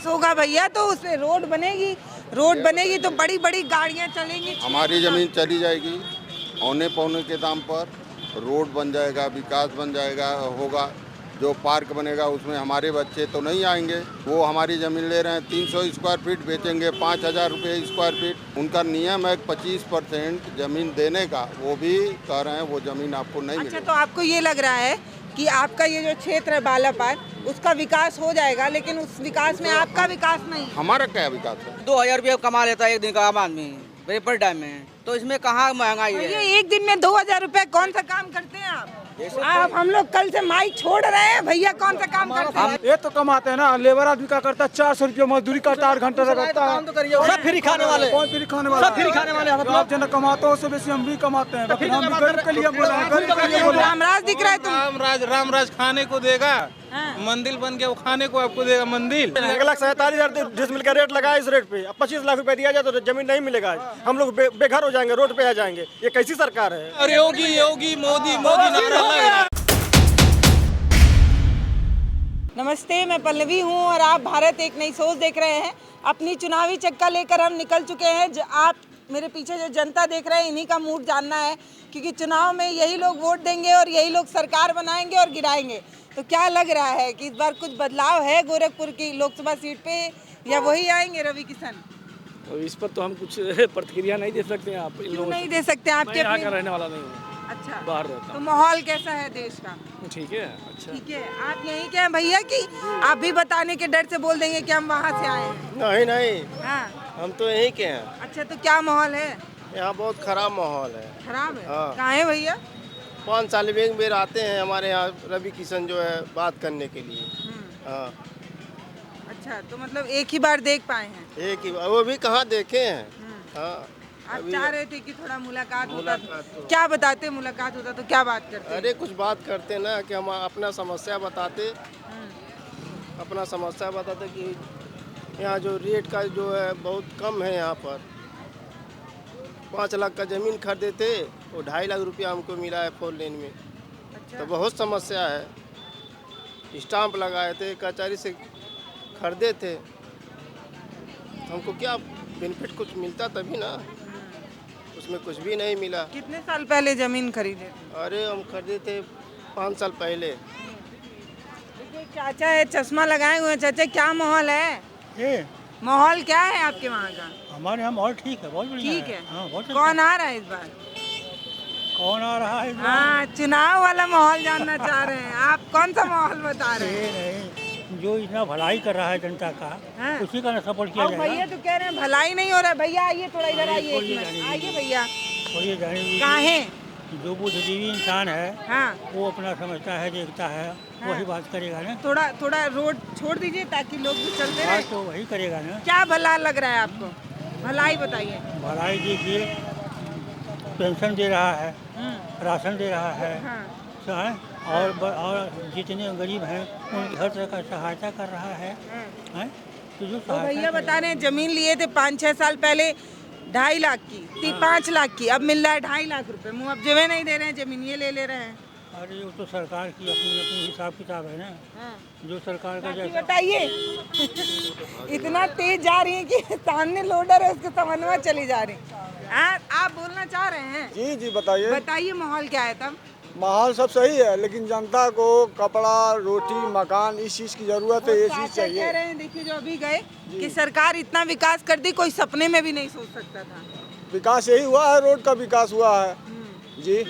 विकास होगा भैया तो उससे रोड बनेगी तो बड़ी बड़ी गाड़ियां चलेंगी। हमारी ज़मीन चली जाएगी औने पौने के दाम पर, रोड बन जाएगा, विकास बन जाएगा, होगा। जो पार्क बनेगा उसमें हमारे बच्चे तो नहीं आएंगे। वो हमारी ज़मीन ले रहे हैं 300 स्क्वायर फीट, बेचेंगे 5,000 रुपये स्क्वायर फीट। उनका नियम है 25% ज़मीन देने का, वो भी कह रहे हैं वो ज़मीन आपको नहीं मिलेगी। अच्छा, तो आपको ये लग रहा है कि आपका ये जो क्षेत्र है बालापार उसका विकास हो जाएगा, लेकिन उस विकास में आपका विकास नहीं है। हमारा क्या विकास है? 2,000 रुपये कमा लेता है एक दिन का आम आदमी पेपर टाइम में, तो इसमें कहाँ महंगाई है? ये एक दिन में 2,000 रुपए कौन सा काम करते हैं आप? हम लोग कल से माइक छोड़ रहे हैं भैया, कौन सा काम करते हैं? ये तो कमाते हैं ना, लेबर आदमी का करता है 400 रुपये मजदूरी करता है, 8 घंटे लगता है। सब फ्री खाने वाले, कौन फ्री खाने वाला? सब फ्री खाने वाले। आप जना कमाते हो उससे बेसी हम भी कमाते हैं। हम भी गरीब के लिए बोला है, गरीब के लिए बोला है। रामराज दिख रहा है तुम? रामराज खाने को देगा, हाँ। मंदिर बन के वो खाने को आपको देगा मंदिर। 1,47,000 डिसमिल का रेट लगा है, इस रेट पे अब 25 लाख रुपए दिया जाए तो जमीन नहीं मिलेगा। हम लोग बेघर हो जाएंगे, रोड पे आ जाएंगे। ये कैसी सरकार है? और योगी योगी मोदी मोदी नारा लगा। नमस्ते, मैं पल्लवी हूँ और आप भारत एक नई सोच देख रहे हैं। अपनी चुनावी चक्का लेकर हम निकल चुके हैं। आप मेरे पीछे जो जनता देख रहे हैं, इन्हीं का मूड जानना है, क्योंकि चुनाव में यही लोग वोट देंगे और यही लोग सरकार बनाएंगे और गिराएंगे। तो क्या लग रहा है कि इस बार कुछ बदलाव है गोरखपुर की लोकसभा सीट पे, या वही आएंगे रवि किशन? तो इस पर तो हम कुछ प्रतिक्रिया नहीं दे सकते हैं। आप क्यों नहीं दे सकते? आपके यहाँ का रहने वाला नहीं हूँ, अच्छा, बाहर रहता तो माहौल कैसा है देश का? हूँ। ठीक है, अच्छा। ठीक है, आप यही क्या है भैया कि आप भी बताने के डर से बोल देंगे कि हम वहाँ से आए हैं? नहीं नहीं, हाँ, हम तो यहीं के हैं। अच्छा, तो क्या माहौल है? यहाँ बहुत खराब माहौल है। खराब है? हाँ। कहाँ है भैया? 5 साल में एक बार आते हैं हमारे यहाँ रवि किशन जो है बात करने के लिए। हाँ, अच्छा, तो मतलब एक ही बार देख पाए हैं? एक ही वो भी कहाँ देखे हैं। हाँ, आप चाह रहे थे कि थोड़ा मुलाकात होता, मुलाकात तो- क्या बताते? मुलाकात होता तो क्या बात करते? अरे कुछ बात करते ना कि हम अपना समस्या बताते, अपना समस्या बताते कि यहाँ जो रेट का जो है बहुत कम है। यहाँ पर 5 लाख का ज़मीन खरीदे थे, वो 2.5 लाख रुपया हमको मिला है 4 लेन में। अच्छा, तो बहुत समस्या है। स्टाम्प लगाए थे, कचहरी से खरीदे थे, हमको क्या बेनिफिट कुछ मिलता तभी ना, उसमें कुछ भी नहीं मिला। कितने साल पहले जमीन खरीदे थे? अरे हम खरीदे थे 5 साल पहले। देखिए, चाचा है, चश्मा लगाए हुए हैं। चाचा, क्या माहौल है? ये माहौल क्या है आपके वहाँ का? हमारे यहाँ माहौल ठीक है, बहुत बढ़िया ठीक है। हाँ, बहुत कौन आ रहा है इस बार? कौन आ रहा है? हाँ, चुनाव वाला माहौल जानना चाह रहे हैं। आप कौन सा माहौल बता रहे हैं? नहीं, जो इतना भलाई कर रहा है जनता का, हाँ। उसी का सपोर्ट किया और भैया तो कह रहे हैं भलाई नहीं हो रहा है। भैया आइए, थोड़ा इधर आइए, एक मिनट आइए भैया। और ये जाने दीजिए, कहाँ है? जो बुद्धिजीवी इंसान है हाँ, वो अपना समझता है, देखता है, वही बात करेगा ना। थोड़ा रोड छोड़ दीजिए ताकि लोग भी चलते रहे। बात तो वही करेगा ना। क्या भला लग रहा है आपको? भलाई बताइए। भलाई देखिए, पेंशन दे रहा है, राशन दे रहा है, हाँ, और जितने गरीब हैं उनकी हर तरह का सहायता कर रहा है, हैं? तो जो तो सहायता भैया बता रहे हैं जमीन लिए थे 5-6 साल पहले 2.5 लाख की, 5 लाख की, अब मिल रहा है 2.5 लाख रुपए। मुआवजे नहीं दे रहे हैं, जमीन ये ले रहे हैं। अरे वो तो सरकार की अपनी अपनी हिसाब किताब है ना, जो सरकार का बाकी जैसा। बताइए। इतना तेज जा रही है कि सामने लोडर है, उसके समन्वय चली जा रही। आप बोलना चाह रहे हैं? जी जी, बताइए। बताइए माहौल क्या है तब? माहौल सब सही है, लेकिन जनता को कपड़ा, रोटी, मकान, इस चीज़ की जरूरत है, ये चीज़ कह चाहिए। रहे हैं, देखिए जो अभी गए कि सरकार इतना विकास कर दी, कोई सपने में भी नहीं सोच सकता था। विकास यही हुआ है, रोड का विकास हुआ है जी।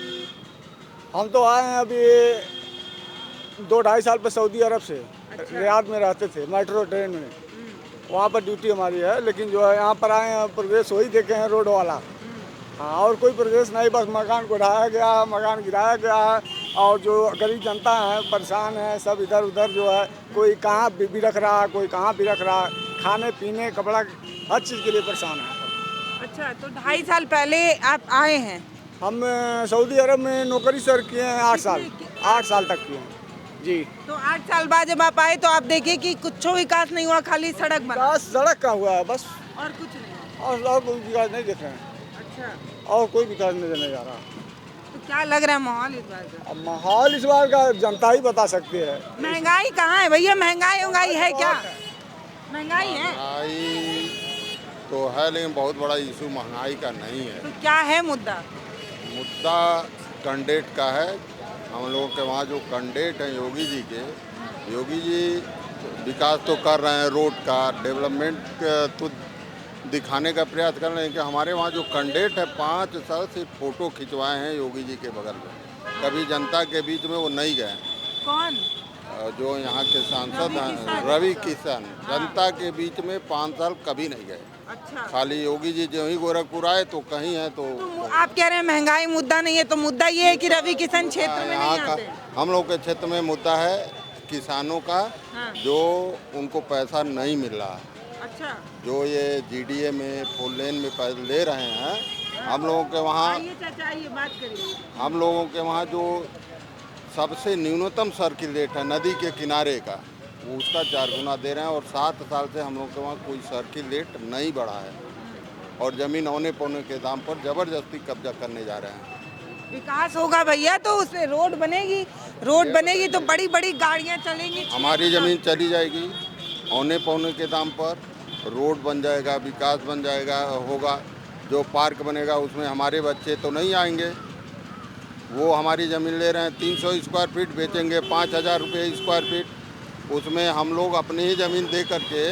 हम तो आए हैं अभी 2-2.5 साल पर सऊदी अरब से। रियाद में रहते थे, मेट्रो ट्रेन में, वहाँ पर ड्यूटी हमारी है। लेकिन जो है यहाँ पर आए हैं, प्रोग्रेस वही देखे हैं, रोड वाला। हाँ, और कोई प्रोग्रेस नहीं, बस मकान को ढाया गया है, मकान गिराया गया है, और जो गरीब जनता है परेशान है, सब इधर उधर जो है, कोई कहाँ भी रख रहा है, कोई कहाँ भी रख रहा है, खाने पीने कपड़ा हर चीज़ के लिए परेशान है। अच्छा, तो 2.5 साल पहले आप आए हैं? हम सऊदी अरब में नौकरी सर किए हैं, 8 साल तक किए हैं जी। तो 8 साल बाद जब आप आए तो आप देखिए कि कुछ विकास नहीं हुआ, खाली सड़क बना। विकास सड़क का हुआ है बस, और कुछ नहीं। और कोई विकास नहीं देख रहे हैं। अच्छा, और कोई विकास नहीं देने जा रहा। तो क्या लग रहा है माहौल इस बार का? अब माहौल इस बार का जनता ही बता सकती है। महंगाई कहाँ है भैया? महंगाई है क्या? महंगाई है महंगाई तो है, लेकिन बहुत बड़ा इशू महंगाई का नहीं है। तो क्या है मुद्दा? मुद्दा कैंडिडेट का है। हम लोगों के वहाँ जो कैंडिडेट हैं योगी जी के, योगी जी विकास तो कर रहे हैं, रोड का डेवलपमेंट तो दिखाने का प्रयास कर रहे हैं कि हमारे वहाँ जो कैंडिडेट है 5 साल से फ़ोटो खिंचवाए हैं योगी जी के बगल में, कभी जनता के बीच में वो नहीं गए। कौन? जो यहाँ के सांसद हैं रवि किशन, जनता के बीच में 5 साल कभी नहीं गए। अच्छा, खाली योगी जी जो ही गोरखपुर आए तो कहीं है तो आप कह रहे हैं महंगाई मुद्दा नहीं है, तो मुद्दा ये है कि रवि किशन क्षेत्र में यहाँ नहीं का आते। हम लोग के क्षेत्र में मुद्दा है किसानों का, हाँ। जो उनको पैसा नहीं मिल रहा है। अच्छा, जो ये जीडीए में 4 लेन में पैसे ले रहे हैं, हम लोगों के वहाँ आइए चाचा आइए बात करिए। हम लोगों के वहाँ जो सबसे न्यूनतम सर्किल रेट है नदी के किनारे का, वो उसका 4 गुना दे रहे हैं और 7 साल से हम लोग के वहाँ कोई सर्किल रेट नहीं बढ़ा है और ज़मीन औने पौने के दाम पर ज़बरदस्ती कब्जा करने जा रहे हैं। विकास होगा भैया तो उससे रोड बनेगी, रोड बनेगी तो बड़ी बड़ी गाड़ियाँ चलेंगी। हमारी ज़मीन चली जाएगी औने पौने के दाम पर, रोड बन जाएगा, विकास बन जाएगा, होगा। जो पार्क बनेगा उसमें हमारे बच्चे तो नहीं आएंगे। वो हमारी ज़मीन ले रहे हैं 300 स्क्वायर फीट, बेचेंगे 5000 रुपये स्क्वायर फीट। उसमें हम लोग अपनी ही ज़मीन दे करके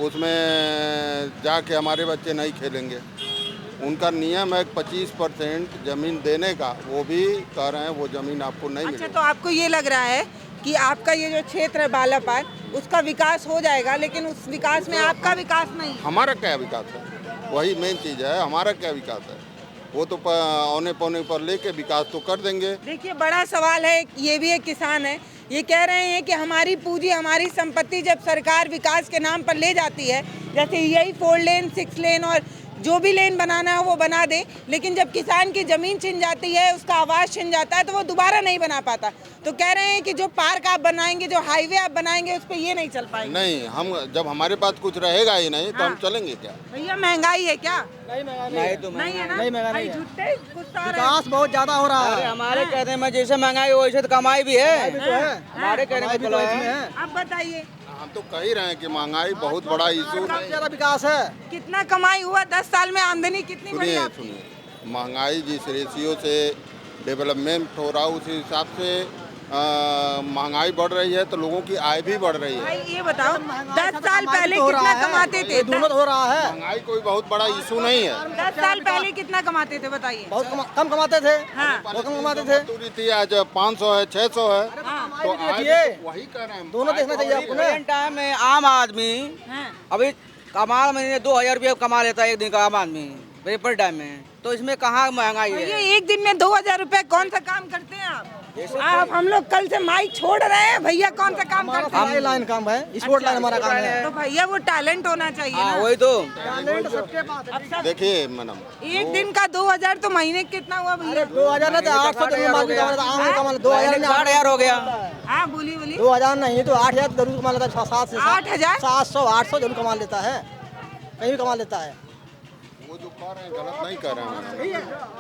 उसमें जाके हमारे बच्चे नहीं खेलेंगे। उनका नियम है 25% ज़मीन देने का, वो भी कह रहे हैं वो ज़मीन आपको नहीं अच्छा, मिलेगी। तो आपको ये लग रहा है कि आपका ये जो क्षेत्र है बालापार, उसका विकास हो जाएगा, लेकिन उस विकास में आपका विकास नहीं। हमारा क्या विकास है? वही मेन चीज़ है, हमारा क्या विकास है? वो तो औने पौने पर लेके विकास तो कर देंगे। देखिए बड़ा सवाल है, ये भी एक किसान है, ये कह रहे हैं कि हमारी पूंजी हमारी संपत्ति जब सरकार विकास के नाम पर ले जाती है, जैसे यही 4 लेन 6 लेन और जो भी लेन बनाना है वो बना दे, लेकिन जब किसान की ज़मीन छिन जाती है, उसका आवास छिन जाता है, तो वो दोबारा नहीं बना पाता। तो कह रहे हैं कि जो पार्क आप बनाएंगे, जो हाईवे आप बनाएंगे, उस पर ये नहीं चल पाएंगे। नहीं, हम जब हमारे पास कुछ रहेगा ही नहीं तो हम चलेंगे क्या? भैया महंगाई है क्या? नहीं तो नहीं है ना? नहीं महंगा नहीं है। झूठे गुस्सा आ रहे हैं। विकास बहुत ज़्यादा हो रहा अरे है। हमारे कहने में जैसे महंगाई हो वैसे तो कमाई भी है। हमारे कहने में चलो है। अब बताइए हम तो कह ही रहे हैं कि महंगाई बहुत बड़ा इशू नहीं। ज़्यादा विकास है। कितना कमाई हुआ 10 साल में, आमदनी कितनी बढ़ी सुनिए आपकी? सुनिए, महंगाई जिस रेशियो से डेवलपमेंट हो रहा उस हिसाब से महंगाई बढ़ रही है तो लोगों की आय भी बढ़ रही है। भाई ये बताओ 10 साल पहले कितना कमाते थे? दोनों हो रहा है। महंगाई कोई बहुत बड़ा इशू नहीं है। 10 साल पहले कितना कमाते थे बताइए? बहुत कम कमाते थे। हाँ। बहुत कम कमाते थे। मजदूरी थी, आज 500 है, 600 है, तो आज देखिए, वही कह रहे हैं। दोनों देखना चाहिए आपको ना। प्रेजेंट टाइम में आम आदमी हाँ। अभी कमाल महीने 2000 रुपये कमा लेता है एक दिन का आम आदमी पेपर टाइम में, तो इसमें कहाँ महंगाई है? ये एक दिन में 2000 रुपए कौन सा काम करते हैं आप हम लोग कल से माइक छोड़ रहे हैं, भैया कौन सा काम करते हैं? लाइन काम है, स्पोर्ट लाइन हमारा काम है। तो भैया वो टैलेंट होना चाहिए हाँ ना। वही तो। देखिए मैडम, एक दिन का 2000 तो महीने कितना हुआ भैया? 2000 नहीं 800 दिन में कमा लेता। आम कमा लेता। 2000 नहीं 60,000 हो गया। हाँ बोलिए बोलिए। 2000 नहीं तो 8000 जरूर कमा लेता है। 7 से 8,000? 700 800 जरूर कमा लेता है, कहीं भी कमा लेता है। वो जो कह रहे हैं गलत नहीं कह रहे हैं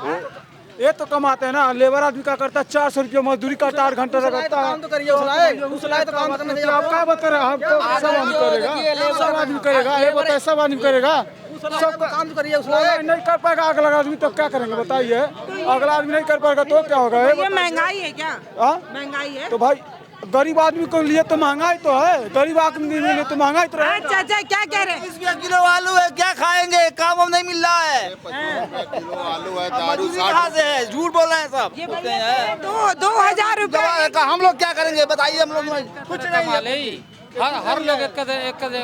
मैडम। ये तो कमाते हैं ना, लेबर आदमी का करता है 400 रुपये मजदूरी करता है, 8 घंटा लगता है। काम तो करिए, उसलाए तो काम करना चाहिए। आप क्या बता रहे हैं? हम तो सब आदमी करेगा, सब आदमी करेगा, ये बताए सब आदमी करेगा। सब काम तो करिए, उसलाए नहीं कर पाएगा अगला आदमी तो क्या करेंगे बताइए? अगला आदमी नहीं कर पाएगा तो क्या होगा? ये महंगाई है क्या? हाँ? महंगाई है तो भाई गरीब आदमी के लिए तो महंगाई तो है, गरीब आदमी के लिए तो महंगाई तो हाँ, चाचा क्या कह रहे हैं? 20 किलो आलू है, क्या खाएंगे? काम हम नहीं मिल रहा है। 25 किलो आलू है, दारू मजदूरी कहाँ से है? झूठ बोल रहे हैं सब। ये भैया 2000 रुपए हम लोग क्या करेंगे बताइए? हम लोग कुछ नहीं, हर लोग एक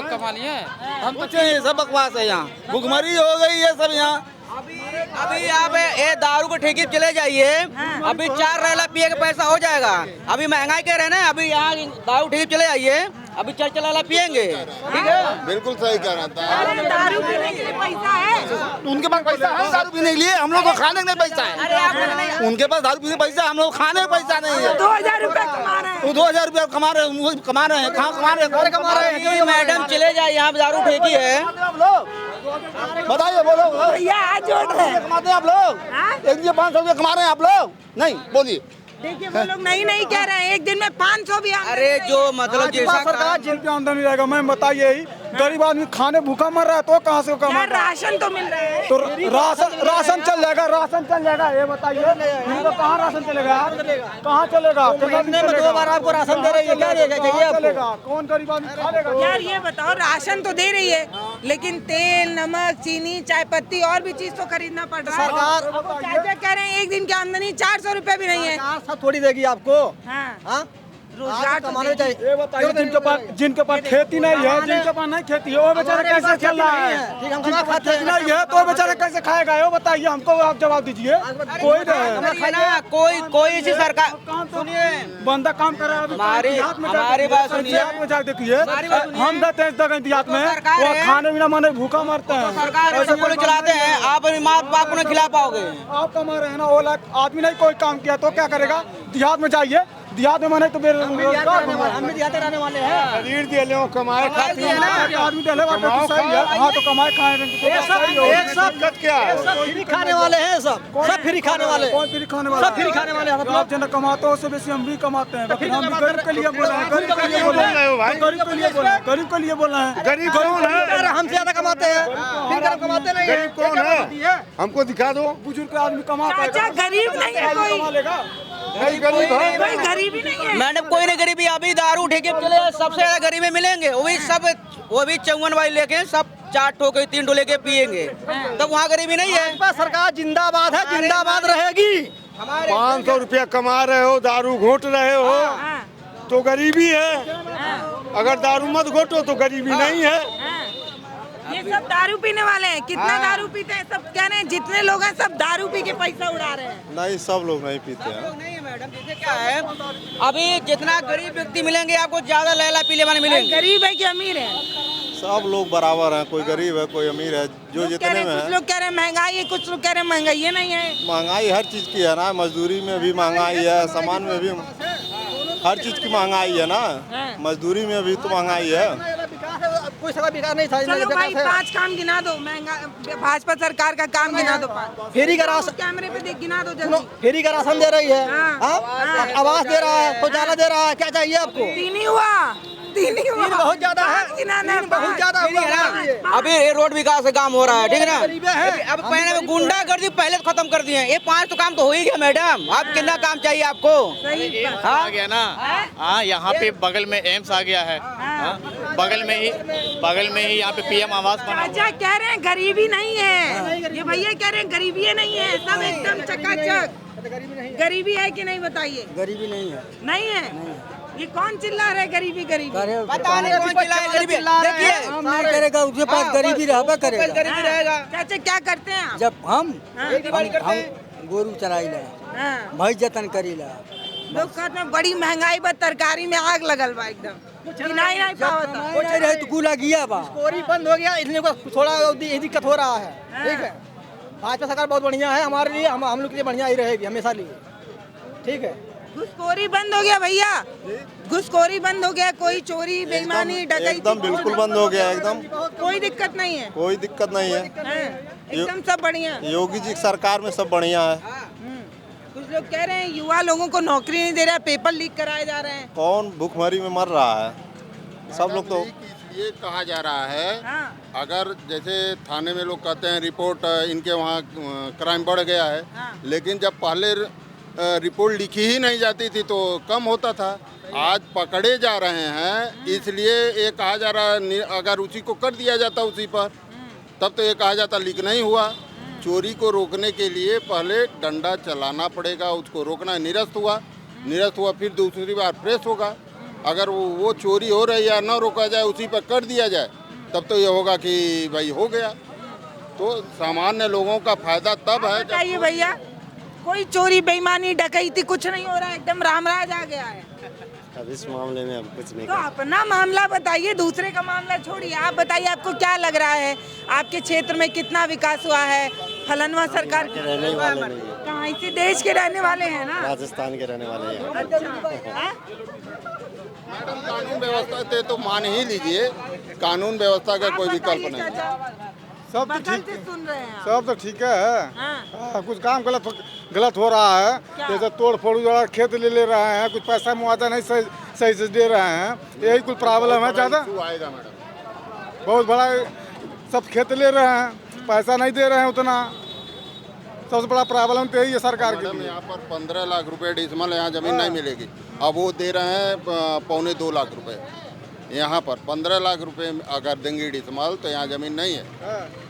कमा लिए। हम कुछ नहीं, सब बकवास है यहाँ। भुखमरी हो गई है सब यहाँ। अभी यहाँ पे ये दारू के ठेके पे चले जाइए, अभी 4 रेला पिए का पैसा हो जाएगा। अभी महंगाई कह रहे हैं ना, अभी यहाँ दारू ठेके पे चले जाइए, अभी 4 रेला पिएंगे, ठीक है? बिल्कुल सही कह रहे हैं। दारू पीने के लिए पैसा है? उनके पास पैसा है दारू पीने के लिए, हम लोग को खाने के लिए पैसा है। उनके पास दारू पीने पैसा, हम लोग खाने का पैसा नहीं है। 2000 रुपए कमा रहे हैं। वो 2000 रुपया कमा रहे हैं, कमा रहे हैं, कहाँ कमा रहे हैं? घरे कमा रहे हैं। अभी मैडम चले जाए, यहाँ पे दारू ठेकी है। बताइए, बोलो। भैया आज जोड़ रहे हैं। कमाते हैं आप लोग? हाँ? एक दिन 500 रुपया कमा रहे हैं आप लोग? नहीं, बोलिए। देखिए वो लोग नहीं कह रहे हैं, एक दिन में 500 भी आमदनी अरे नहीं जो है। मतलब जैसा सरकार जिन पे आमदनी रहेगा, मैं बताइए ही गरीब आदमी खाने भूखा मर रहा है तो कहाँ से यार कमा? राशन तो मिल रहा है। तो राशन चल जाएगा, राशन चल जाएगा, ये बताइए इनको कहाँ राशन चलेगा? कहाँ चलेगा? महीने में 2 बार आपको राशन दे रही है, क्या चाहिए आपको? चलेगा? कौन गरीब आदमी खा लेगा? यार ये बताओ, राशन तो दे रही है लेकिन तेल, नमक, चीनी, चाय पत्ती और भी चीज तो खरीदना पड़ रहा है। सरकार- अब वो चाचा कह रहे हैं एक दिन की आमदनी 400 रुपए भी नहीं है। सब थोड़ी देगी आपको। हाँ, हाँ, रोजगार तो कमाने देगी। चाहिए। ये बताइए जिनके पास खेती नहीं है, जिनके पास नहीं खेती है, वो बेचारा कैसे चल रहा है? ठीक, हम खाना खाते हैं। नहीं है तो बेचारा कैसे खाएगा? ये बताइए हमको, आप जवाब दीजिए। कोई नहीं ना कोई ऐसी सरकार सुनिए, बंदा काम कर रहा है। हमारी बात सुनिए। देहात में जाके देखिए, हम देते हैं जगह देहात में, सरकार वो है। खाने बिना माने भूखा मरते हैं। सरकार ऐसे कोई चलाते हैं, आप अपने माँ बाप को नहीं खिला पाओगे। आप कमा रहे हैं ना, वो लाख आदमी नहीं कोई काम किया तो क्या करेगा? देहात में जाइए, देहात में माने तो बेरोजगार हम भी दिहाते रहने वाले हैं। ऋण दिए ले कमाए खाते हैं आदमी दिले बात तो सही है। हाँ तो कमाए खाए एक सब क्या है? सब फ्री खाने वाले हैं, सब फ्री खाने वाले। कौन फ्री खाने वाला? सब फ्री खाने वाले हैं। आप जना कमाते हो उससे बेसी हम भी कमाते हैं। लेकिन हम गरीब के लिए बोल रहे हैं, गरीब के लिए बोल रहे हैं, गरीब के लिए बोल रहे हैं, गरीब के लिए बोल रहे हैं। गरीब कौन है? हमसे ज्यादा कमाते हैं, फिर हम कमाते नहीं हैं। कौन है? हमको दिखा दो। बुजुर्ग आदमी कमाता है, चाचा गरीब नहीं है कोई, कमा लेगा। कोई गरीब ही नहीं है। मैडम कोई नहीं गरीबी, अभी दारू ठेके पे चले सबसे ज्यादा गरीबी मिलेंगे, वो भी 54 वाली लेके सब 4 ठोके 3 ठो लेके पियेंगे, तब वहाँ गरीबी नहीं है। भाजपा सरकार जिंदाबाद है, जिंदाबाद रहेगी। 500 रुपया कमा रहे हो, दारू घोट रहे हो हाँ, तो गरीबी है। हाँ, अगर दारू मत घोटो तो गरीबी नहीं है। हाँ। ये सब दारू पीने वाले हैं, कितना दारू पीते हैं? सब कह रहे हैं जितने लोग हैं सब दारू पी के पैसा उड़ा रहे हैं। नहीं, सब लोग नहीं पीते हैं। नहीं है मैडम, जैसे क्या है, अभी जितना गरीब व्यक्ति मिलेंगे आपको ज्यादा लैला पीले वाले मिलेंगे। गरीब है कि अमीर है? सब लोग बराबर हैं, कोई गरीब है कोई अमीर है, जो कह जितने रहे में हैं, कुछ है। लोग कह रहे हैं महंगाई है, कुछ लोग कह रहे हैं महंगाई नहीं है। महंगाई हर चीज की है ना, मजदूरी में भी महंगाई है, सामान में भी हर चीज की महंगाई है ना, मजदूरी में भी तो महंगाई है। कोई सगा विकास नहीं था। चलो भाई 5 काम गिना दो, महंगा भाजपा सरकार का काम गिना दो 5। फेरी का राशन, कैमरे पे देख गिना दो जल्दी। फेरी का राशन दे रही है, हाँ, हाँ? आवास दे रहा है, शौचालय दे रहा है, क्या चाहिए आपको? 3 ही हुआ, 3 ही हुआ। तीन बहुत ज्यादा है, 5 गिनाना है, बहुत 5। ज्यादा हुआ है है। ना, अभी ये रोड विकास का काम हो रहा है, ठीक है ना। गरीबे हैं। अब पहले में गुंडागर्दी पहले तो खत्म कर दिए, ये 5 तो काम तो हो ही गया मैडम। अब कितना काम चाहिए आपको? सही बात। आ गया ना। हाँ, यहाँ पे बगल में एम्स आ गया है। हाँ, बगल में ही यहाँ पे पीएम आवास बना। चाचा कह रहे हैं गरीबी नहीं है, ये भैया कह रहे हैं गरीबी नहीं है, सब एकदम चकाचक। गरीबी है कि नहीं बताइए? गरीबी नहीं है। नहीं है? ये कौन चिल्ला रहा है गरीबी गरीबी? पता नहीं कौन चिल्लाए गरीबी। देखिए हम नहीं करेगा, उसके पास गरीबी रहबा करेगा। गरीबी रहेगा। चाचा क्या करते हैं आप? जब हम खेती बाड़ी करते हैं। गोरू चराइला, हाँ, भैंस जतन करीला। लोग कहते हैं बड़ी महंगाई बा, तरकारी में आग लगल बा एकदम, गिनाई नहीं पावता। कुछ रहे तो गुला गया बा, स्कोरी बंद हो गया, इसलिए थोड़ा दिक्कत हो रहा है। ठीक है, भाजपा सरकार बहुत बढ़िया है हमारे लिए, हम लोग के लिए बढ़िया ही रहेगी हमेशा लिए। ठीक है, घुसखोरी बंद हो गया भैया, घुसखोरी बंद हो गया, कोई चोरी बेईमानी डकैती एकदम बिल्कुल बंद हो गया, एकदम कोई दिक्कत नहीं है। कोई दिक्कत नहीं है। हाँ, एकदम सब बढ़िया। योगी जी की सरकार में सब बढ़िया है। कुछ लोग कह रहे हैं युवा लोगों को नौकरी नहीं दे रहा है, पेपर लीक कराए जा रहे हैं। कौन भूखमरी में मर रहा है? सब लोग तो ये कहा जा रहा है, हाँ, अगर जैसे थाने में लोग कहते हैं रिपोर्ट इनके वहाँ क्राइम बढ़ गया है, हाँ। लेकिन जब पहले रिपोर्ट लिखी ही नहीं जाती थी तो कम होता था। आज पकड़े जा रहे हैं, इसलिए ये कहा जा रहा है अगर उसी को कर दिया जाता उसी पर, तब तो ये कहा जाता लीक नहीं हुआ। चोरी को रोकने के लिए पहले डंडा चलाना पड़ेगा, उसको रोकना। निरस्त हुआ फिर दूसरी बार प्रेस होगा। अगर वो चोरी हो रही है ना रोका जाए, उसी पर कर दिया जाए, तब तो ये होगा कि भाई हो गया। तो सामान्य लोगों का फायदा तब है बताइए भैया, कोई चोरी बेईमानी डकैती कुछ नहीं हो रहा है, एकदम रामराज आ गया है। अब इस मामले में अब कुछ नहीं। तो अपना मामला बताइए, दूसरे का मामला छोड़िए। आप बताइए आपको क्या लग रहा है, आपके क्षेत्र में कितना विकास हुआ है? फलनवा सरकार रहने वाले नहीं है, कहाँ, इसी देश के रहने वाले हैं ना? राजस्थान के रहने वाले हैं। अच्छा, हाँ? मैडम कानून व्यवस्था थे तो मान ही लीजिए, कानून व्यवस्था का कोई आप विकल्प बताइए नहीं। चाचा, सब तो बगल ठीक से है, सुन रहे हैं आप। सब तो ठीक है। हाँ। कुछ काम गलत हो रहा है, जैसे तोड़ फोड़ वाला खेत ले रहे हैं, कुछ पैसा मुआवजा नहीं सही से दे रहे हैं, यही कुछ प्रॉब्लम है ज़्यादा। आएगा मैडम, बहुत बड़ा सब खेत ले रहे हैं, पैसा नहीं दे रहे हैं उतना, सबसे बड़ा प्रॉब्लम तो यही है सरकार के लिए। यहाँ पर 15 लाख रुपए डिसमल यहाँ जमीन नहीं मिलेगी, अब वो दे रहे हैं 1.25 लाख रुपए। यहाँ पर 15 लाख रुपए अगर देंगे डिसमल तो यहाँ जमीन नहीं है,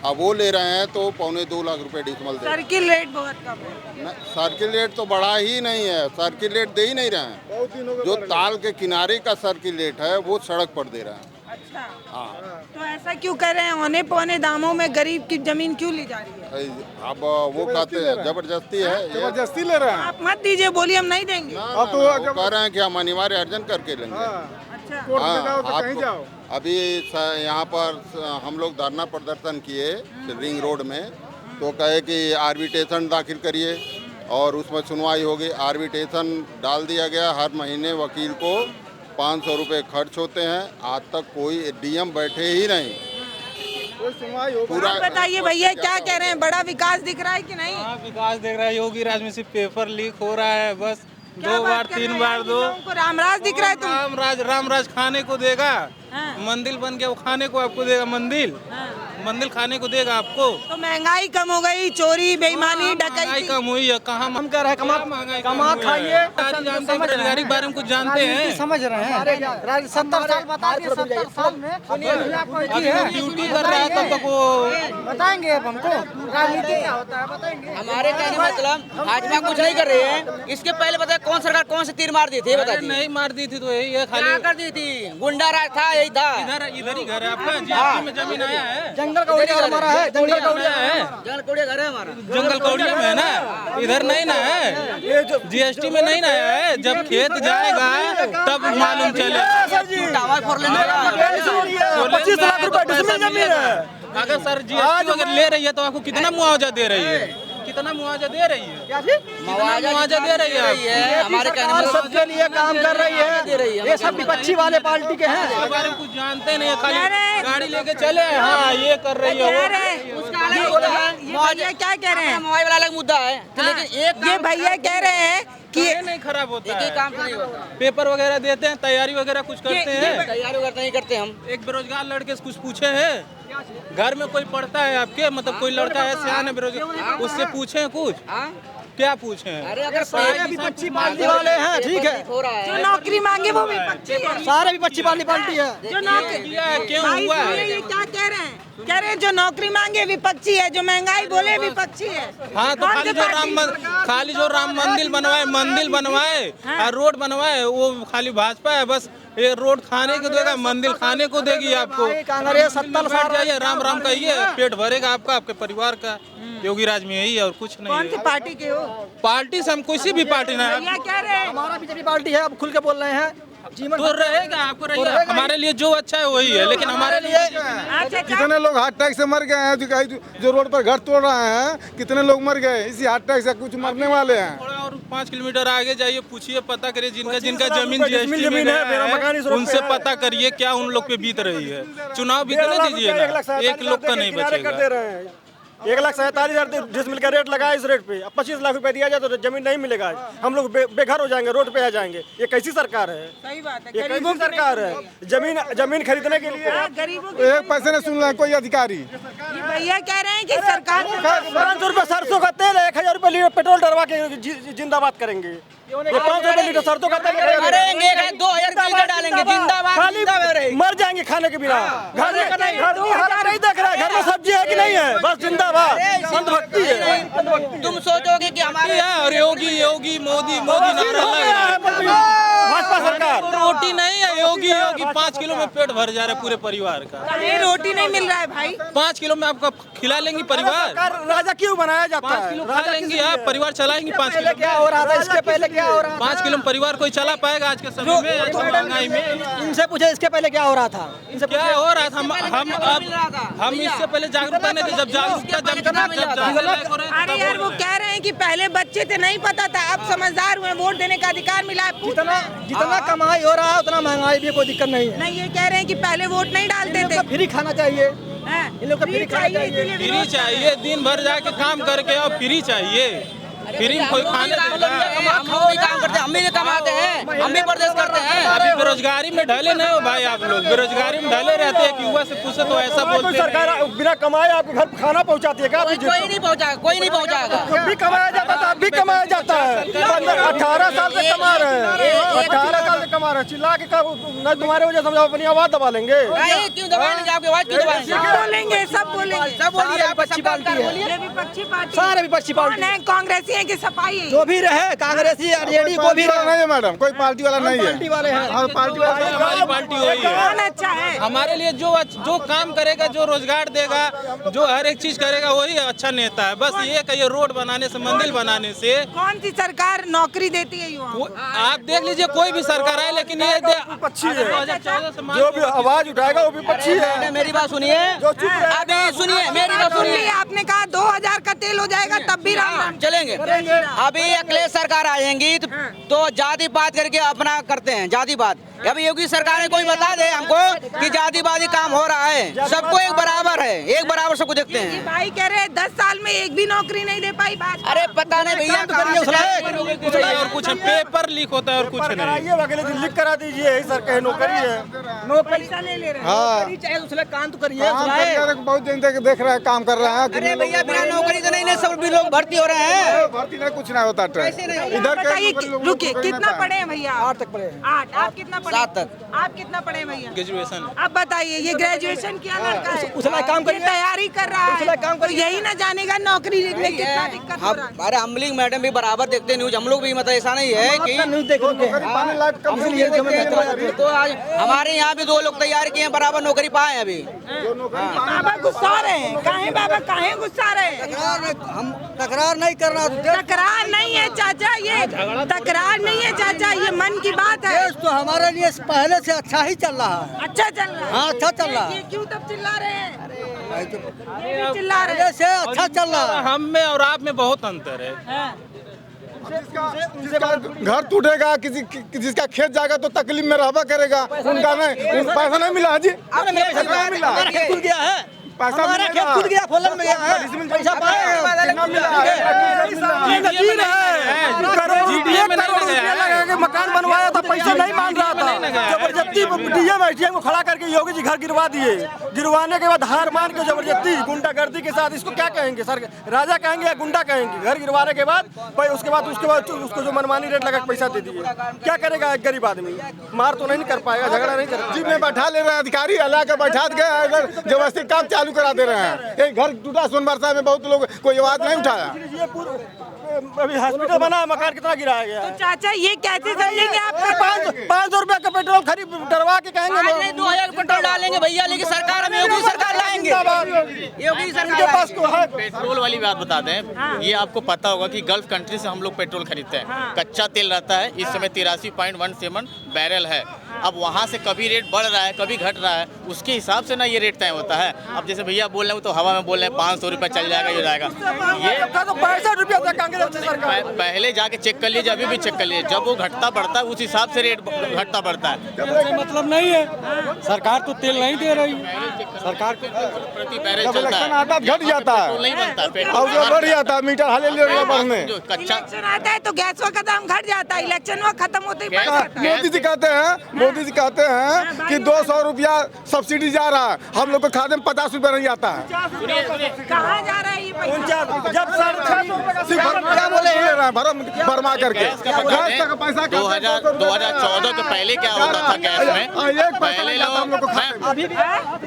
अब वो ले रहे हैं तो 1.25 लाख रुपए डिसमल दे। सर्किल रेट बहुत कम है। सर्किल रेट तो बढ़ा ही नहीं है, सर्किल रेट दे ही नहीं रहे हैं। जो ताल के किनारे का सर्किल रेट है वो सड़क पर दे रहे हैं। अच्छा, हाँ, तो ऐसा क्यों कर रहे हैं? औने पौने दामों में गरीब की जमीन क्यों ली जा रही है? अब वो कहते हैं जबरदस्ती है, जबरदस्ती ले रहे हैं। आप मत दीजिए, बोलिए हम नहीं देंगे। अब तो वो कह रहे हैं कि हम अनिवार्य अर्जन करके लेंगे। अच्छा, कोर्ट में जाओ तो हाँ, कहीं जाओ। अभी यहाँ पर हम लोग धरना प्रदर्शन किए रिंग रोड में, तो कहे कि आर्बिट्रेशन दाखिल करिए और उसमें सुनवाई होगी। आर्बिट्रेशन डाल दिया गया, हर महीने वकील को 500 रुपये खर्च होते हैं, आज तक कोई डीएम बैठे ही नहीं। कोई सुनवाई हो पूरा आप बताइए भैया, क्या कह रहे हैं? बड़ा विकास दिख रहा है कि नहीं? हाँ, विकास देख रहा है। योगी राज में सिर्फ पेपर लीक हो रहा है बस। क्या 2 बात बार कर 3 रहे बार हैं? दो। लोगों को रामराज दिख रहा है तुम? रामराज खाने को देगा, हाँ। मंदिर बन गया, वो खाने को आपको देगा। मंदिर खाने को देगा आपको। तो महंगाई कम हो गई, चोरी बेईमानी महंगाई डकैती कम हुई है, कहाँ हम कह रहे हैं कमा खाइए। जानते हैं, बेरोजगारी के बारे में कुछ जानते हैं? समझ रहे हैं 70 साल बता दिए, 70 साल में अभी ड्यूटी कर रहा है तब तक वो बताएंगे अब हमको राजनीति क्या होता है, बताएंगे। हमारे कहने का मतलब भाजपा कुछ नहीं कर रहे हैं। इसके पहले बताए कौन सरकार कौन से तीर मार दी थी? बता नहीं मार दी थी तो यही है, क्या खाली कर दी थी? गुंडा राज था, यही था। इधर ही घर है आपका। जीएसटी में जमीन आया है, जंगल का उड़िया हमारा है, जंगल का उड़िया है। जंगल कोड़िया घर है हमारा। जंगल कौड़िया में है ना, इधर नहीं ना है। जीएसटी में नहीं ना आया है, जब खेत जाएगा तब मालूम चलेगा। 25 लाख रुपए डिसमिल जमीन है। अगर सर जीएसटी अगर ले रही है तो आपको कितना मुआवजा दे रही है? कितना मुआवजा दे रही है? मुआवजा दे रही है? हमारे कहने सरकार सबके लिए काम कर रही है। ये सब विपक्षी वाले पार्टी के हैं। इसके बारे में कुछ जानते नहीं है, खाली गाड़ी लेके चले। हाँ, ये कर रही कह है, रहे हैं, उसका अलग मुद्दा है। ये भैया क्या कह रहे हैं? मोबाइल वाला अलग मुद्दा है, लेकिन एक ये भैया कह रहे हैं कि ये नहीं खराब होता एक ही है। काम से नहीं होता। पेपर वगैरह देते हैं, तैयारी वगैरह कुछ करते हैं। तैयारी वगैरह नहीं करते हम। एक बेरोजगार लड़के से कुछ पूछे हैं? घर में कोई पढ़ता है आपके, मतलब कोई लड़का है सियान है बेरोजगार, उससे पूछे कुछ? क्या पूछे हैं? अरे अगर सारे विपक्षी पार्टी वाले हैं, ठीक है। हो रहा जो है, नौकरी मांगे वो विपक्षी है। सारे विपक्षी वाली पार्टी है। जो नौकरी किया है, क्यों भाई हुआ सुनिए, है? ये क्या कह रहे हैं? कह रहे हैं जो नौकरी मांगे विपक्षी है, जो महंगाई बोले विपक्षी है। हाँ, तो कौन खाली से जो राम मंदिर बनवाए और रोड बनवाए वो खाली भाजपा है। बस ये रोड खाने को देगा, मंदिर खाने को देगी आपको। कांग्रेस 70 साल बैठ जाइए, राम राम कहिए, पेट भरेगा आपका, आपके परिवार का। योगी राज में यही है और कुछ नहीं कौन सी है। पार्टी के हो? पार्टी से हम किसी भी पार्टी ना भैया कह रहे हैं हमारा बीजेपी पार्टी है, अब खुल के बोल रहे हैं। जीवन तो रहेगा, आपको रहेगा। हमारे लिए जो अच्छा है वही है, लेकिन हमारे लिए अच्छा, कितने लोग हार्ट अटैक से मर गए हैं, जो रोड पर घर तोड़ रहे हैं, कितने लोग मर गए इसी हार्ट अटैक से, कुछ मरने वाले हैं। थोड़ा और 5 किलोमीटर आगे जाइए, पूछिए, पता करिए जिनका जमीन जीएसटी में है, उनसे पता करिए क्या उन लोग पे बीत रही है। चुनाव बीतने दीजिए ना, एक लोग का नहीं बचेगा। 1,47,000 डिसमिल का रेट लगा इस रेट पे। अब 25 लाख रुपए दिया जाए तो जमीन नहीं मिलेगा। हम लोग बेघर हो जाएंगे, रोड पे आ जाएंगे। ये कैसी सरकार है? सही बात है, ये गरीबों कैसी सरकार है? जमीन खरीदने के लिए गरीबों की। एक पैसे नहीं सुन रहे हैं कोई अधिकारी। ये भैया कह रहे हैं कि सरकार 500 रुपए सरसों का तेल है, 1,000 रुपए लीटर पेट्रोल डलवा के जिंदाबाद करेंगे। ये 500 रुपए लीटर सरसों का तेल करेंगे, 2,000 लीटर डालेंगे, जिंदाबाद खाली जिंदाबाद रहेगी। मर जाएंगे खाने के बिना। घर में नहीं देख रहा है, घर में सब्जी है कि नहीं है, बस जिंदाबाद। अंधभक्ति है। तुम सोचोगे कि हमारे और योगी मोदी नारा लगा। भाजपा सरकार रोटी नहीं है, योगी 5 किलो में पेट भर जा रहा है पूरे परिवार का। ये रोटी नहीं मिल रहा है भाई। 5 किलो में आपका खिला लेंगी परिवार? सरकार राजा क्यों बनाया जाता 5 है? किलो खा लेंगी आप, परिवार चलाएंगी 5 किलो। क्या हो रहा था इसके पहले, क्या हो रहा था? 5 किलो में परिवार कोई चला पाएगा आज के समय में, आज की महंगाई में? इनसे पूछे इसके पहले क्या हो रहा था? इनसे क्या हो रहा था? हम इससे पहले जागरूकता नहीं थे। जब जागरूकता अरे यार, वो कह रहे हैं कि पहले बच्चे थे नहीं पता था, अब समझदार हुए, वोट देने का अधिकार मिला है। जितना कमाई हो रहा है उतना महंगाई भी कोई दिक्कत नहीं है। नहीं, ये कह रहे हैं कि पहले वोट नहीं डालते थे। फ्री खाना चाहिए, इन लोग को फ्री खाना चाहिए। फ्री चाहिए, दिन भर जाके काम करके और फ्री चाहिए। फ्री में कोई खाने देगा? हम लोग भी काम करते हैं, हम भी कमाते हैं, हम भी परदेश करते हैं। अभी बेरोजगारी में ढले नहीं हो भाई आप लोग, बेरोजगारी में ढले रहते हैं कि युवा से पूछे तो ऐसा बोलते हैं। सरकार बिना कमाए आपके घर खाना पहुंचाती है क्या? कोई नहीं पहुंचाएगा, कोई नहीं पहुंचाएगा। जब भी कमाया जाता है, अब भी कमाया जाता है। 18 साल से कमा रहे हैं, 18 साल से कमा रहे हैं। चिल्ला के कब न तुम्हारे वजह समझाओ, अपनी आवाज दबा लेंगे। क्यों दबाएंगे? आपकी आवाज क्यों दबाएंगे? सब बोलेंगे, सब बोलेंगे, सब बोलिए, आप विपक्षी पार्टी है। ये विपक्षी पार्टी, सारे विपक्षी पार्टी कौन है? कांग्रेसी है कि सपाई है? जो भी रहे, कांग्रेसी आरजेडी को भी रहे। नहीं है मैडम, कोई पार्टी वाला नहीं है। पार्टी वाले हैं। हाँ, पार्टी वाला हमारी पार्टी वही है। कौन अच्छा है? हमारे लिए जो काम करेगा, जो रोजगार देगा, जो हर एक चीज करेगा, वही अच्छा नेता है। बस ये कहिए रोड बनाने से, मंदिर बनाने से। कौन सी सरकार नौकरी देती है युवाओं को? आप देख लीजिए, कोई भी सरकार आए, लेकिन ये विपक्षी है। 2014 से जो भी आवाज उठाएगा वो विपक्षी है। मेरी बात सुनिए, अभी सुनिए, मेरी बात सुन सुनिए। ली आपने कहा 2000 का तेल हो जाएगा तब भी राम राम चलेंगे। अभी अखिलेश सरकार आएंगी तो जाति बात करके अपना करते हैं, जाति बात। अभी योगी सरकार ने कोई बता दे हमको कि जातिवादी काम हो रहा है। सबको एक बराबर है, एक बराबर सबको देखते ये हैं। भाई कह रहे 10 साल में एक भी नौकरी नहीं दे पाई बात। अरे पता नहीं भैया, और कुछ पेपर लीक होता है और कुछ नहीं। कराइए, अगले दिन लिख करा दीजिए, यही सर कहे नौकरी है। पैसा ले ले रहे हैं। नौकरी चाहे उसने काम तो करिए। बहुत दिन तक देख रहे हैं, काम कर रहे हैं। अरे भैया बिना नौकरी तो नहीं, सब भी लोग भर्ती हो रहे हैं। भर्ती नहीं, कुछ नहीं होता। इधर बताइए, रुकिए, कितना पढ़े हैं भैया? 8 तक पढ़े। 8। आप कितना पढ़े? 7 तक। आप कितना पढ़े हैं भैया? ग्रेजुएशन। अब बताइए, ये ग्रेजुएशन किया लड़का है, उसने काम ये तैयारी कर रहा है, काम तो यही ना जानेगा नौकरी में कितना दिक्कत हो रहा है। अरे हम लोग मैडम भी बराबर देखते न्यूज, हम लोग भी मतलब ऐसा नहीं है कि न्यूज देख हम लोग ये देखते हैं। तो आज हमारे यहाँ भी 2 लोग तैयार किए हैं, बराबर नौकरी पाए हैं अभी। बाबा गुस्सा रहे हैं, काहे बाबा, काहे गुस्सा रहे हैं? हम तकरार नहीं करना। तकरार नहीं है चाचा, ये तकरार नहीं है चाचा, ये मन की बात है। देश तो हमारे लिए पहले से अच्छा ही चल रहा है। अच्छा चल रहा है। हाँ, अच्छा चल रहा है। ये क्यों तब चिल्ला रहे हैं? ये भी चिल्ला रहे पहले से अच्छा चल रहा है। हम में और आप में बहुत अंतर है। हैं। घर टूटेगा, जिसका खेत जाएगा तो तकलीफ में रहबा करेगा। उनका नहीं, पैसा नहीं मिला जी। हमारा खेत खुल गया है, पैसा हमारा खेत खुल गया, फोलन में गया है, पैसा पाए हैं। मकान बनवाया था, पैसे नहीं मांग रहा था, जबरदस्ती डीएम को खड़ा करके योगी जी घर गिरवा दिए। गिरवाने के बाद हार मान के जबरदस्ती गुंडागर्दी के साथ, इसको क्या कहेंगे सर? राजा कहेंगे या गुंडा कहेंगे? घर गिरवाने के बाद उसके बाद उसको जो मनमानी रेट लगा पैसा दे दिए। क्या करेगा एक गरीब आदमी? मार तो नहीं कर पाएगा, झगड़ा नहीं करेगा। जी में बैठा ले रहे हैं अधिकारी, अल्लाह के बैठा गए, इधर जबरदस्ती काम चालू करा दे रहे हैं। एक घर टूटा सोनबरसा में, बहुत लोग कोई आवाज नहीं उठाया। ये पूरा अभी हॉस्पिटल बना, मकान कितना गिराया गया है? चाचा ये कैसे समझेंगे आप? 500 रुपया का पेट्रोल खरीद डरवा के कहेंगे 2000 पेट्रोल डालेंगे भैया, लेकिन सरकार में योगी सरकार लाएंगे। योगी सरकार पास तो है। पेट्रोल वाली बात बता दें, ये आपको पता होगा कि गल्फ कंट्री से हम लोग पेट्रोल खरीदते हैं। कच्चा तेल रहता है, इस समय 83.17 बैरल है। अब वहाँ से कभी रेट बढ़ रहा है, कभी घट रहा है, उसके हिसाब से ना ये रेट तय होता है। अब जैसे भैया बोल रहे हो तो हवा में बोल रहे हैं 500 रुपये चल जाएगा, ये जाएगा। ये तो 65 रुपया था कांग्रेस सरकार। पहले जाके चेक कर लीजिए, अभी भी चेक कर लीजिए, जब वो घटता बढ़ता है उस हिसाब से रेट घटता बढ़ता है। मतलब नहीं है, सरकार तो तेल नहीं दे रही। सरकार प्रति बैरल जब चलता इलेक्शन है, आता है घट जाता है पेट्रोल नहीं बनता, और पेट्रोल जो बढ़ जाता है, मीटर हाले ले बढ़ने। जो कच्चा इलेक्शन आता है तो गैस का दाम घट जाता है, इलेक्शन वो खत्म होते ही बढ़ जाता है। मोदी जी कहते हैं कि 200 रुपया सब्सिडी जा रहा है, हम लोग को खाते में 50 रुपया नहीं आता है। कहाँ जा रहा है ये पैसा? जब भरमा करके गैस का पैसा 2014 के पहले क्या होता था गैस में? पहले लोग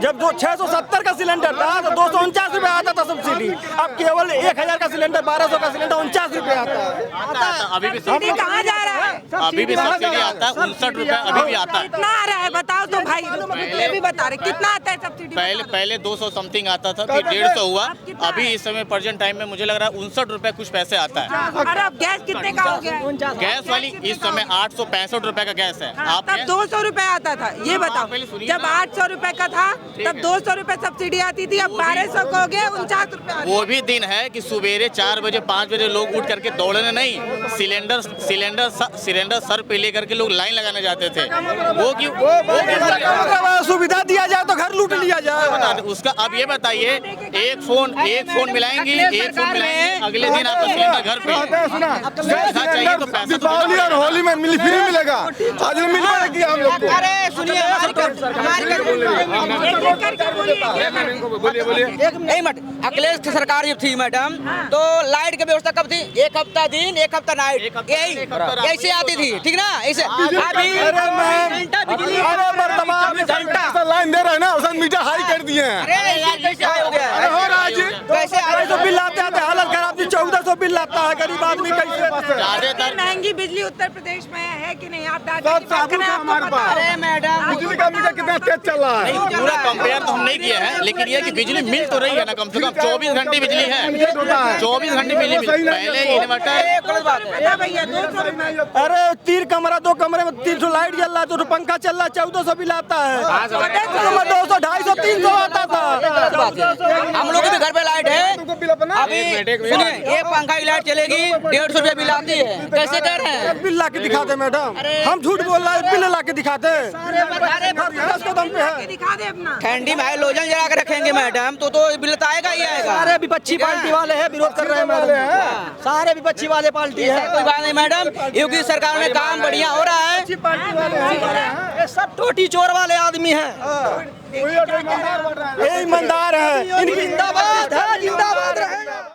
जब 670 का सिलेंडर था तो 249 रुपया आता था सब्सिडी। अब केवल 1000 का सिलेंडर, 1200 का सिलेंडर 49 रुपया आता है। अभी भी सब्सिडी कहाँ जा रहा है? अभी भी सब्सिडी आता है, 59 रुपया अभी भी आता है। कितना आ रहा है बताओ तो भाई, ये भी बता रहे कितना आता है सब्सिडी? पहले 200 समथिंग आता था, फिर 150 हुआ। अभी इस समय प्रेजेंट टाइम में मुझे लग रहा है 59 रुपए कुछ पैसे आता है। और अब गैस कितने का हो गया है? गैस वाली इस समय 865 रुपए का गैस है। हाँ, आप तब 200 रुपए आता था, ये बताओ। पहले सुनिए जब ना। 800 रुपए का था तब 200 रुपए सब्सिडी आती थी, अब 1200 को हो गया, 49 रुपए। वो भी दिन है कि सुबेरे 4 बजे 5 बजे लोग उठ करके दौड़ने नहीं, सिलेंडर सर पे लेकर के लोग लाइन लगाने जाते थे। वो सुविधा दिया जाए तो घर लूट लिया जाए। उसका अब ये बताइए, एक फोन मिलाएंगी, अगले दिन आपको सिलेंडर घर पे चाहिए तो पैसा दीपावली और होली में फ्री मिलेगा, आज मिलने किया हम लोग को। अरे सुनिए, नहीं मत अखिलेश की सरकार जब थी मैडम, तो लाइट की व्यवस्था कब थी? 1 हफ्ता दिन 1 हफ्ता नाइट, यही ऐसे आती थी, ठीक ना? ऐसे अभी घंटा लाइन दे रहे हैं ना, उसने मीटर हाई कर दिए हैं। कैसे हो गया? कैसे बिल आते आते हालत खराब थी, 1400 बिल आता है, गरीब आदमी कैसे? ज्यादातर महंगी बिजली उत्तर प्रदेश में है कि नहीं? आप सब साबुन है हमारे पास। अरे मैडम, बिजली का मीटर कितना तेज चल रहा है। पूरा कंपेयर तो हम नहीं किए हैं, लेकिन ये कि बिजली मिल तो रही है ना, कम से कम 24 घंटे बिजली है, 24 घंटे बिजली पहले इन्वर्टर। भैया 200 रुपए। अरे 3 कमरा 2 कमरे में 300 लाइट जल रहा है, तो पंखा चल रहा है, 1400 बिल आता है। 200 250 300 आता था। हम लोग के भी घर पे लाइट है। अभी सुनिए, एक पंखा की लाइट चलेगी 150 रुपया बिल आती है, कैसे कर रहे हैं? बिल ला के दिखाते मैडम, हम झूठ बोल रहे हैं, बिल ला के दिखाते। दिखा दे अपना। ठंडी में लोजन जला के रखेंगे मैडम, तो बिल तो आएगा ही आएगा। सारे विपक्षी पार्टी वाले हैं, विरोध कर रहे हैं मैडम, सारे विपक्षी वाले पार्टी है। कोई बात नहीं मैडम, योगी सरकार में काम बढ़िया हो रहा है। ये सब टोटी चोर वाले आदमी हैं, ये ईमानदार है, इनकी जिंदाबाद है, जिंदाबाद रहेगा।